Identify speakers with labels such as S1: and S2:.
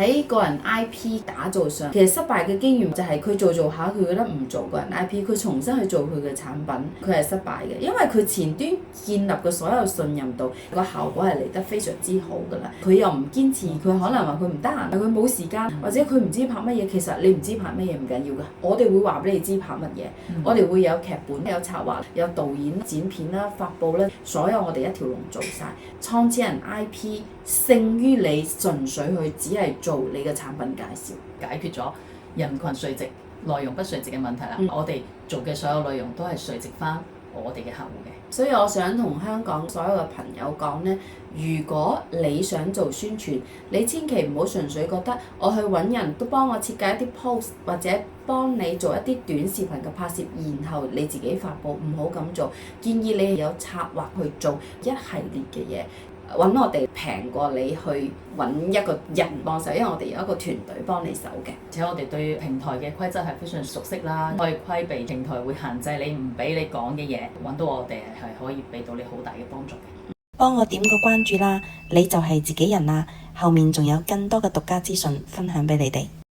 S1: 喺個人 IP 打造上，其實失敗嘅經驗就係佢做下，佢覺得唔做個人 IP，佢重新去做佢嘅產品，佢係失敗嘅，因為佢前端建立嘅所有信任度，個效果係嚟得非常之好㗎啦。佢又唔堅持，佢可能話佢唔得閒，佢冇時間，或者佢唔知拍乜嘢。其實你唔知拍乜嘢唔緊要㗎，我哋會話俾你知拍乜嘢，我哋會有劇本、有策劃、有導演、剪片啦、發佈啦，所有我哋一條龍做晒。創始人 IP 勝於你純粹去只係做你嘅產品介紹，
S2: 解決咗人群垂直、內容不垂直嘅問題啦。我哋做嘅所有內容都係垂直翻我哋嘅客戶嘅。
S1: 所以我想同香港所有嘅朋友講呢，如果你想做宣傳，你千祈唔好純粹覺得我去揾人都幫我設計一啲 post， 或者幫你做一啲短視頻嘅拍攝，然後你自己發布，唔好咁做。建議你有策劃去做一系列嘅嘢。揾我哋平過你去揾一個人幫手，因為我哋有一個團隊幫你手嘅。
S2: 而且我哋對平台嘅規則係非常熟悉啦，可以規避平台會限制你唔俾你講嘅嘢，揾到我哋係可以俾到你好大嘅幫助嘅。
S3: 幫我點個關注啦，你就係自己人啦，後面仲有更多嘅獨家資訊分享俾你哋。